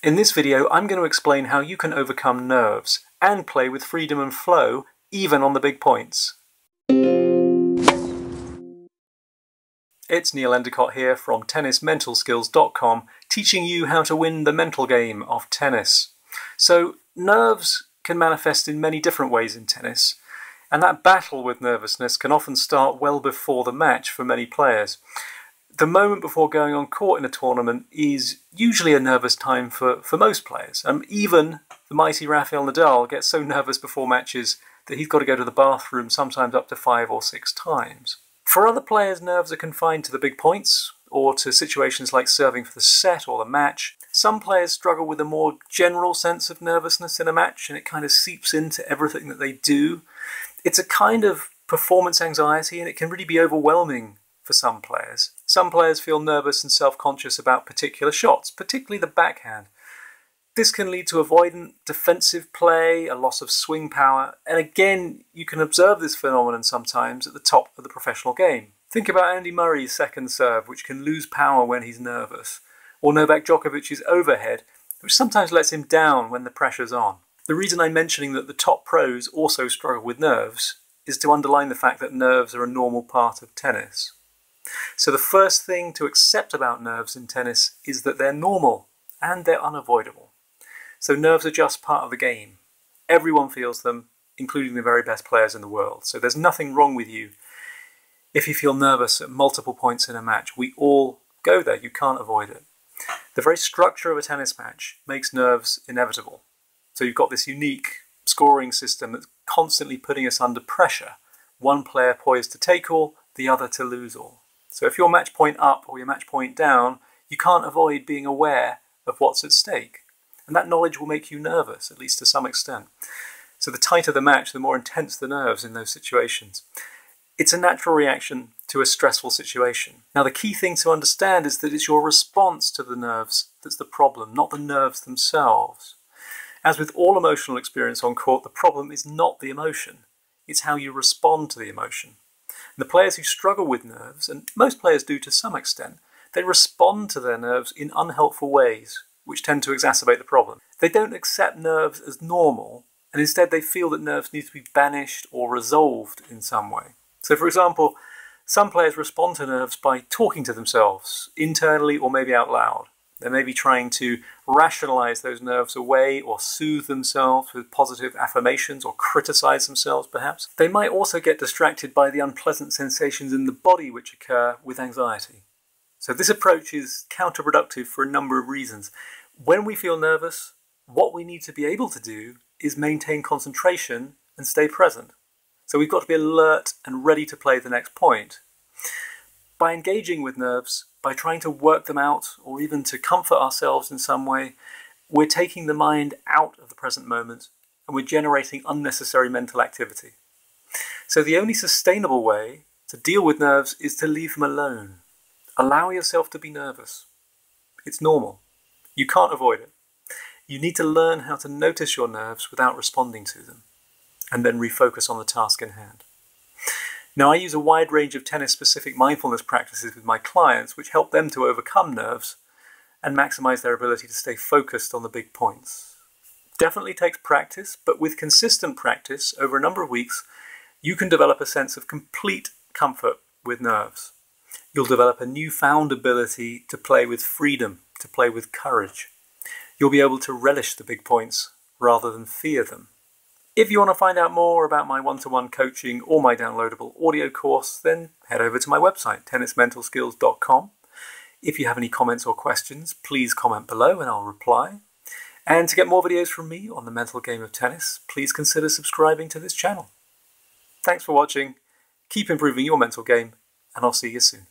In this video, I'm going to explain how you can overcome nerves and play with freedom and flow, even on the big points. It's Neil Endicott here from tennismentalskills.com, teaching you how to win the mental game of tennis. So, nerves can manifest in many different ways in tennis, and that battle with nervousness can often start well before the match for many players. The moment before going on court in a tournament is usually a nervous time for most players. Even the mighty Rafael Nadal gets so nervous before matches that he's got to go to the bathroom sometimes up to 5 or 6 times. For other players, nerves are confined to the big points or to situations like serving for the set or the match. Some players struggle with a more general sense of nervousness in a match, and it kind of seeps into everything that they do. It's a kind of performance anxiety, and it can really be overwhelming for some players. Some players feel nervous and self-conscious about particular shots, particularly the backhand. This can lead to avoidant defensive play, a loss of swing power, and again, you can observe this phenomenon sometimes at the top of the professional game. Think about Andy Murray's second serve, which can lose power when he's nervous, or Novak Djokovic's overhead, which sometimes lets him down when the pressure's on. The reason I'm mentioning that the top pros also struggle with nerves is to underline the fact that nerves are a normal part of tennis. So the first thing to accept about nerves in tennis is that they're normal and they're unavoidable. So nerves are just part of the game. Everyone feels them, including the very best players in the world. So there's nothing wrong with you if you feel nervous at multiple points in a match. We all go there. You can't avoid it. The very structure of a tennis match makes nerves inevitable. So you've got this unique scoring system that's constantly putting us under pressure. One player poised to take all, the other to lose all. So if you're match point up or your match point down, you can't avoid being aware of what's at stake. And that knowledge will make you nervous, at least to some extent. So the tighter the match, the more intense the nerves in those situations. It's a natural reaction to a stressful situation. Now the key thing to understand is that it's your response to the nerves that's the problem, not the nerves themselves. As with all emotional experience on court, the problem is not the emotion. It's how you respond to the emotion. And the players who struggle with nerves, and most players do to some extent, they respond to their nerves in unhelpful ways, which tend to exacerbate the problem. They don't accept nerves as normal, and instead they feel that nerves need to be banished or resolved in some way. So for example, some players respond to nerves by talking to themselves, internally or maybe out loud. They may be trying to rationalize those nerves away or soothe themselves with positive affirmations or criticize themselves perhaps. They might also get distracted by the unpleasant sensations in the body which occur with anxiety. So this approach is counterproductive for a number of reasons. When we feel nervous, what we need to be able to do is maintain concentration and stay present. So we've got to be alert and ready to play the next point. By engaging with nerves, by trying to work them out, or even to comfort ourselves in some way, we're taking the mind out of the present moment and we're generating unnecessary mental activity. So the only sustainable way to deal with nerves is to leave them alone. Allow yourself to be nervous. It's normal. You can't avoid it. You need to learn how to notice your nerves without responding to them, and then refocus on the task in hand. Now, I use a wide range of tennis-specific mindfulness practices with my clients, which help them to overcome nerves and maximize their ability to stay focused on the big points. Definitely takes practice, but with consistent practice over a number of weeks, you can develop a sense of complete comfort with nerves. You'll develop a newfound ability to play with freedom, to play with courage. You'll be able to relish the big points rather than fear them. If you want to find out more about my one-to-one coaching or my downloadable audio course, then head over to my website, tennismentalskills.com. If you have any comments or questions, please comment below and I'll reply. And to get more videos from me on the mental game of tennis, please consider subscribing to this channel. Thanks for watching, keep improving your mental game, and I'll see you soon.